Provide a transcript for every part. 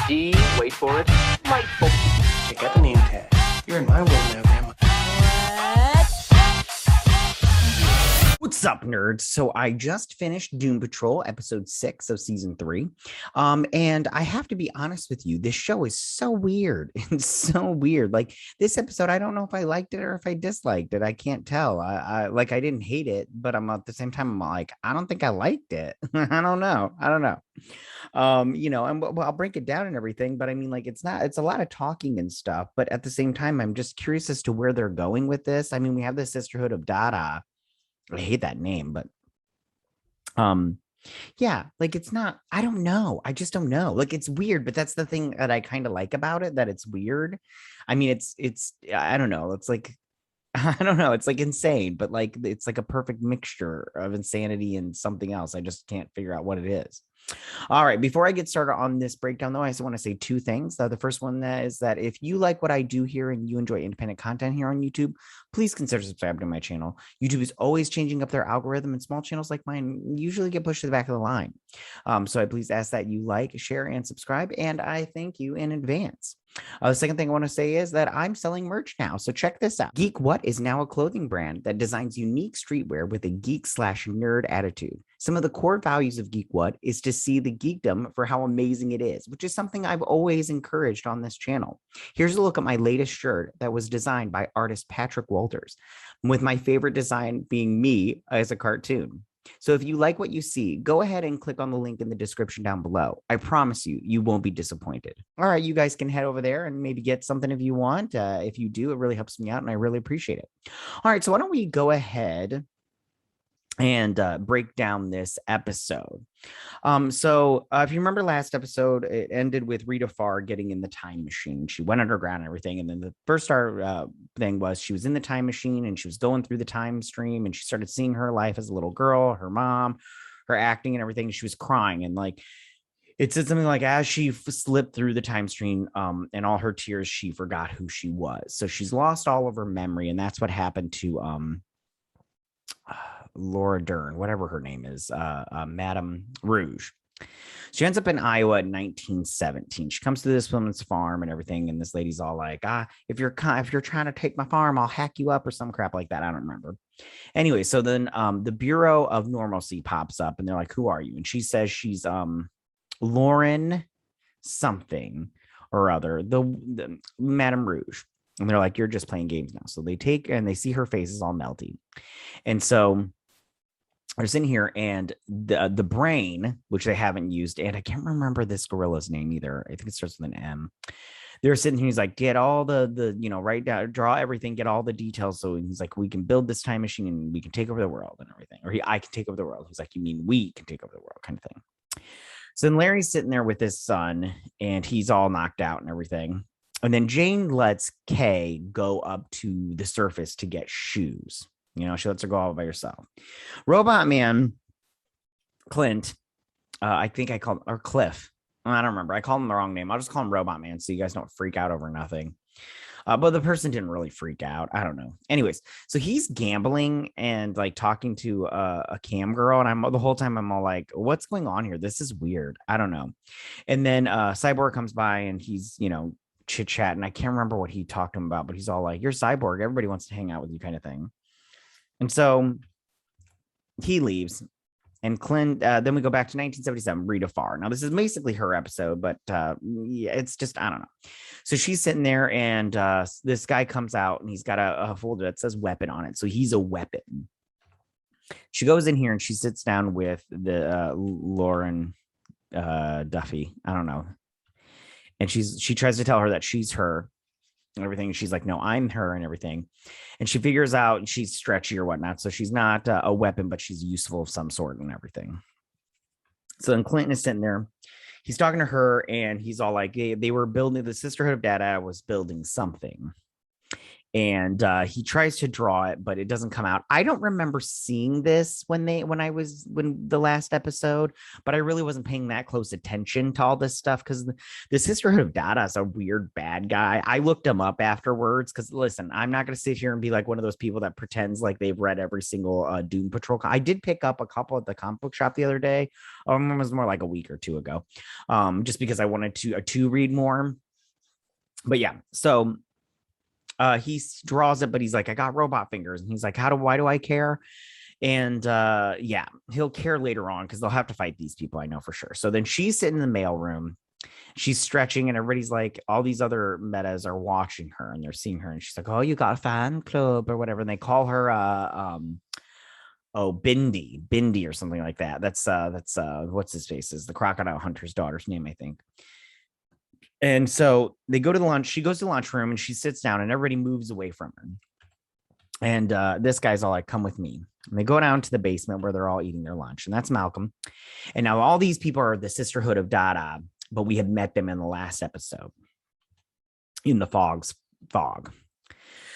D, wait for it, delightful. Check out the name tag. You're in my world now, Grandma. What's up, nerds? So I just finished Doom Patrol episode 6 of season 3. And I have to be honest with you, this show is so weird. It's so weird. Like this episode, I don't know if I liked it or if I disliked it. I can't tell. I didn't hate it, but I'm at the same time, I'm like, I don't think I liked it. I don't know. And I'll break it down and everything, but I mean, like, it's a lot of talking and stuff, but at the same time, I'm just curious as to where they're going with this. I mean, we have the Sisterhood of Dada. I hate that name, but yeah, like it's not, I don't know. I just don't know. Like it's weird, but that's the thing that I kind of like about it, that it's weird. I mean, I don't know. It's like I don't know. It's like insane, but like it's like a perfect mixture of insanity and something else. I just can't figure out what it is. All right. Before I get started on this breakdown, though, I just want to say two things. The first one is that if you like what I do here and you enjoy independent content here on YouTube, please consider subscribing to my channel. YouTube is always changing up their algorithm, and small channels like mine usually get pushed to the back of the line. So I please ask that you like, share, and subscribe, and I thank you in advance. The second thing I want to say is that I'm selling merch now. So check this out. Geek What is now a clothing brand that designs unique streetwear with a geek/nerd attitude. Some of the core values of Geek What is to see the geekdom for how amazing it is, which is something I've always encouraged on this channel. Here's a look at my latest shirt that was designed by artist Patrick Walters, with my favorite design being me as a cartoon. So if you like what you see, go ahead and click on the link in the description down below. I promise you, you won't be disappointed. All right, you guys can head over there and maybe get something if you want. If you do, it really helps me out and I really appreciate it. All right, so why don't we go ahead and break down this episode. If you remember last episode, it ended with Rita Farr getting in the time machine. She went underground and everything. And then the first thing was she was in the time machine and she was going through the time stream and she started seeing her life as a little girl, her mom, her acting and everything. She was crying, and like it said something like, as she slipped through the time stream and all her tears, she forgot who she was. So she's lost all of her memory. And that's what happened to Laura Dern, whatever her name is, Madame Rouge. She ends up in Iowa in 1917. She comes to this woman's farm and everything, and this lady's all like, if you're trying to take my farm, I'll hack you up or some crap like that. I don't remember. Anyway, so then the Bureau of Normalcy pops up, and they're like, who are you? And she says she's Lauren something or other, the Madame Rouge. And they're like, you're just playing games now. So they take and they see her face is all melty. And so I was in here, and the brain, which they haven't used, and I can't remember this gorilla's name either. I think it starts with an M. They're sitting here. He's like, get all the write down, draw everything, get all the details. So he's like, we can build this time machine and we can take over the world and everything. Or I can take over the world. He's like, you mean we can take over the world, kind of thing. So then Larry's sitting there with his son, and he's all knocked out and everything. And then Jane lets Kay go up to the surface to get shoes. She lets her go all by herself. Robotman, Clint, I think I called, or Cliff. I don't remember. I called him the wrong name. I'll just call him Robotman so you guys don't freak out over nothing. But the person didn't really freak out. I don't know. Anyways, so he's gambling and like talking to a cam girl. And the whole time I'm all like, what's going on here? This is weird. I don't know. And then Cyborg comes by and he's, chit chat. And I can't remember what he talked to him about, but he's all like, you're Cyborg. Everybody wants to hang out with you, kind of thing. And so he leaves, and Clint, then we go back to 1977, Rita Farr. Now, this is basically her episode, but yeah, it's just, I don't know. So she's sitting there, and this guy comes out, and he's got a folder that says weapon on it. So he's a weapon. She goes in here, and she sits down with the Lauren Duffy. I don't know. And she tries to tell her that she's her and everything. She's like, no, I'm her and everything. And she figures out she's stretchy or whatnot. So she's not a weapon, but she's useful of some sort and everything. So then Clinton is sitting there. He's talking to her, and he's all like, they were building, the Sisterhood of Dada was building something. and he tries to draw it, but it doesn't come out. I don't remember seeing this when the last episode, but I really wasn't paying that close attention to all this stuff because the Sisterhood of Dada is a weird bad guy. I looked him up afterwards because listen, I'm not going to sit here and be like one of those people that pretends like they've read every single Doom Patrol. I did pick up a couple at the comic book shop the other day. It was more like a week or two ago, just because I wanted to read more. But yeah, so he draws it, but he's like, I got robot fingers, and he's like, why do I care? And yeah, he'll care later on because they'll have to fight these people, I know for sure. So then she's sitting in the mailroom, she's stretching, and everybody's like, all these other metas are watching her and they're seeing her, and she's like, oh, you got a fan club or whatever, and they call her Bindi or something like that. That's what's his face is the crocodile hunter's daughter's name, I think. And so they go to the lunch. She goes to the lunchroom and she sits down, and everybody moves away from her. And this guy's all like, come with me. And they go down to the basement where they're all eating their lunch. And that's Malcolm. And now all these people are the Sisterhood of Dada, but we had met them in the last episode in the fog.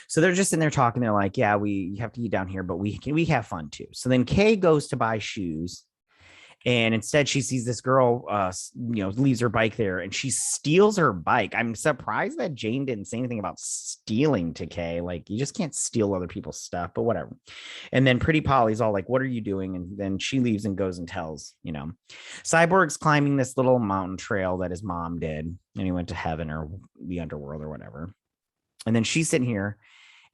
So they're just in there talking. They're like, yeah, you have to eat down here, but we have fun too. So then Kay goes to buy shoes. And instead, she sees this girl, leaves her bike there, and she steals her bike. I'm surprised that Jane didn't say anything about stealing to Kay. Like, you just can't steal other people's stuff, but whatever. And then Pretty Polly's all like, what are you doing? And then she leaves and goes and tells, Cyborg's climbing this little mountain trail that his mom did, and he went to heaven or the underworld or whatever. And then she's sitting here,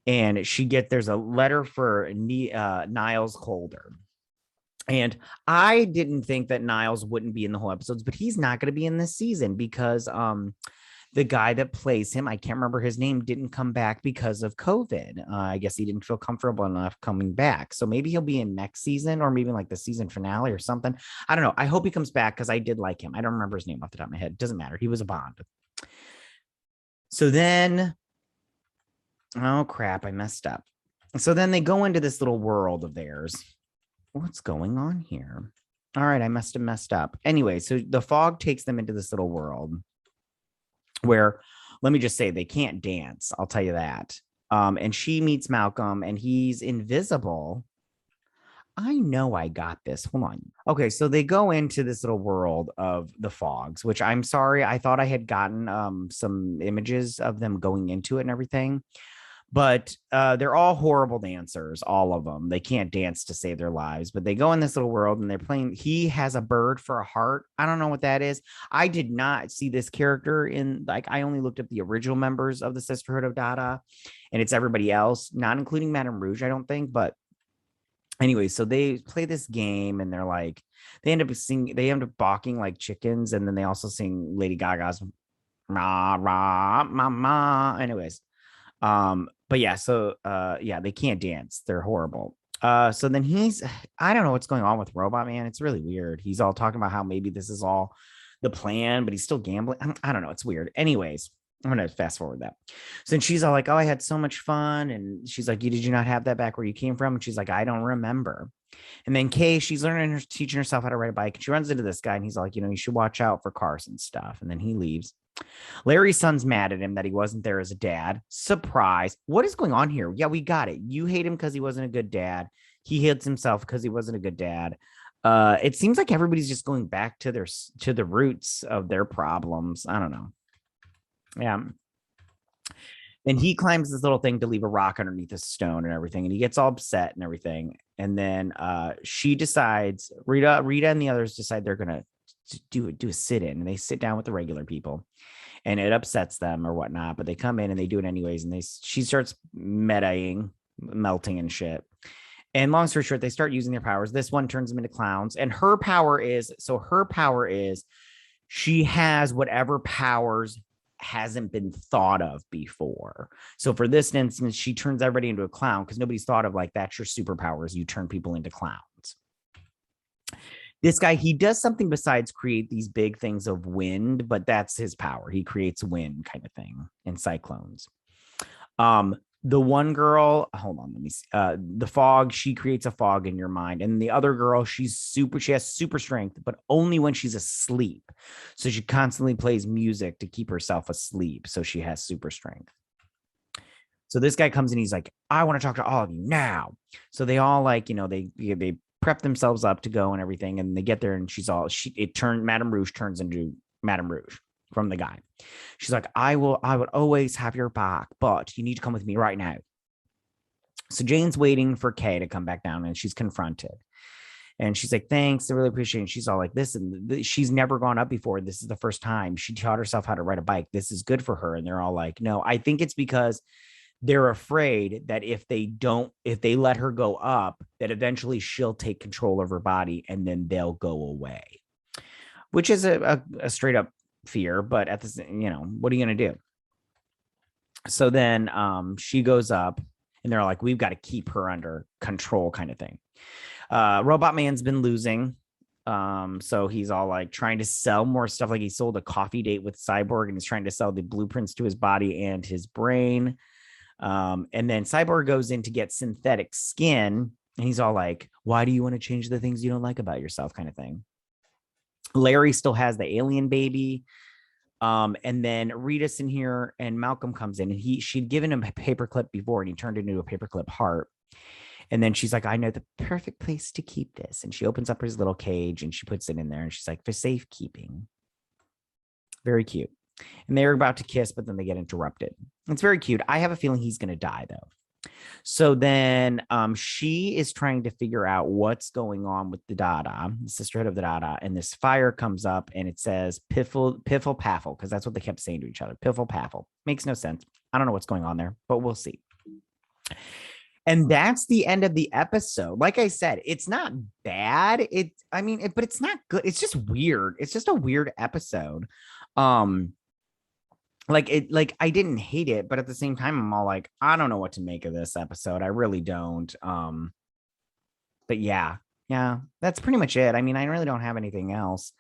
and there's a letter for Niles Holder. And I didn't think that Niles wouldn't be in the whole episodes, but he's not going to be in this season because the guy that plays him, I can't remember his name, didn't come back because of COVID. I guess he didn't feel comfortable enough coming back. So maybe he'll be in next season or maybe like the season finale or something. I don't know. I hope he comes back because I did like him. I don't remember his name off the top of my head. It doesn't matter. He was a Bond. So then, oh crap, I messed up. So then they go into this little world of theirs. What's going on here? All right, I must have messed up. Anyway, so the fog takes them into this little world where, let me just say, they can't dance. I'll tell you that. And she meets Malcolm, and he's invisible. I know I got this. Hold on. Okay, so they go into this little world of the fogs, which I'm sorry. I thought I had gotten some images of them going into it and everything. But they're all horrible dancers, all of them. They can't dance to save their lives, but they go in this little world and they're playing. He has a bird for a heart. I don't know what that is. I did not see this character I only looked up the original members of the Sisterhood of Dada, and it's everybody else, not including Madame Rouge, I don't think. But anyway, so they play this game and they end up balking like chickens. And then they also sing Lady Gaga's rah, rah, ma, ma. Anyways. But yeah, so they can't dance. They're horrible. So then I don't know what's going on with Robotman. It's really weird. He's all talking about how maybe this is all the plan, but he's still gambling. I don't know. It's weird. Anyways, I'm gonna fast forward that. So then she's all like, oh, I had so much fun. And she's like, did you not have that back where you came from? And she's like, I don't remember. And then Kay, she's teaching herself how to ride a bike. And she runs into this guy and he's like, you should watch out for cars and stuff. And then he leaves. Larry's son's mad at him that he wasn't there as a dad. Surprise. What is going on here? Yeah, we got it. You hate him because he wasn't a good dad. He hates himself because he wasn't a good dad. It seems like everybody's just going back to the roots of their problems. I don't know. Yeah. And he climbs this little thing to leave a rock underneath a stone and everything. And he gets all upset and everything. And then she decides, Rita and the others decide they're going to do a sit-in. And they sit down with the regular people. And it upsets them or whatnot. But they come in and they do it anyways. And she starts melting and shit. And long story short, they start using their powers. This one turns them into clowns. And her power is she has whatever powers hasn't been thought of before. So for this instance, she turns everybody into a clown because nobody's thought of that's your superpowers. You turn people into clowns. This guy, he does something besides create these big things of wind, but that's his power. He creates wind kind of thing and cyclones. The one girl, hold on, let me see. The fog, she creates a fog in your mind. And the other girl, she has super strength, but only when she's asleep. So she constantly plays music to keep herself asleep. So she has super strength. So this guy comes in, he's like, I want to talk to all of you now. So they all like, they prep themselves up to go and everything. And they get there and Madame Rouge turns into Madame Rouge from the guy. She's like, I would always have your back, but you need to come with me right now. So Jane's waiting for Kay to come back down and she's confronted. And she's like, thanks, I really appreciate it. And she's all like, this, and she's never gone up before. This is the first time she taught herself how to ride a bike. This is good for her. And they're all like, no, I think it's because they're afraid that if they let her go up, that eventually she'll take control of her body and then they'll go away, which is a straight up fear. But at this, what are you going to do? So then she goes up and they're like, we've got to keep her under control kind of thing. Robotman's been losing. So he's all like trying to sell more stuff. Like he sold a coffee date with Cyborg and he's trying to sell the blueprints to his body and his brain. And then Cyborg goes in to get synthetic skin and he's all like, why do you want to change the things you don't like about yourself kind of thing? Larry still has the alien baby. And then Rita's in here and Malcolm comes in and she'd given him a paperclip before and he turned into a paperclip heart. And then she's like, I know the perfect place to keep this. And she opens up his little cage and she puts it in there and she's like, for safekeeping. Very cute. And they're about to kiss, but then they get interrupted. It's very cute. I have a feeling he's going to die though. So then she is trying to figure out what's going on with the Dada, the sisterhood of the Dada. And this fire comes up and it says piffle paffle, because that's what they kept saying to each other. Piffle paffle. Makes no sense. I don't know what's going on there, but we'll see. And that's the end of the episode. Like I said, it's not bad. But it's not good. It's just weird. It's just a weird episode. I didn't hate it, but at the same time, I'm all like, I don't know what to make of this episode. I really don't. But yeah, that's pretty much it. I mean, I really don't have anything else.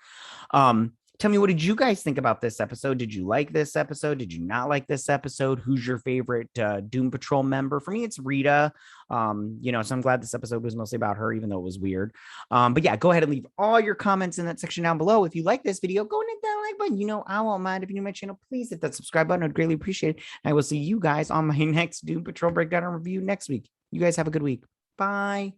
Tell me, what did you guys think about this episode? Did you like this episode? Did you not like this episode? Who's your favorite Doom Patrol member? For me, it's Rita. So I'm glad this episode was mostly about her, even though it was weird. But yeah, go ahead and leave all your comments in that section down below. If you like this video, go and hit that like button. I won't mind. If you're new to my channel, please hit that subscribe button. I'd greatly appreciate it. I will see you guys on my next Doom Patrol breakdown and review next week. You guys have a good week. Bye.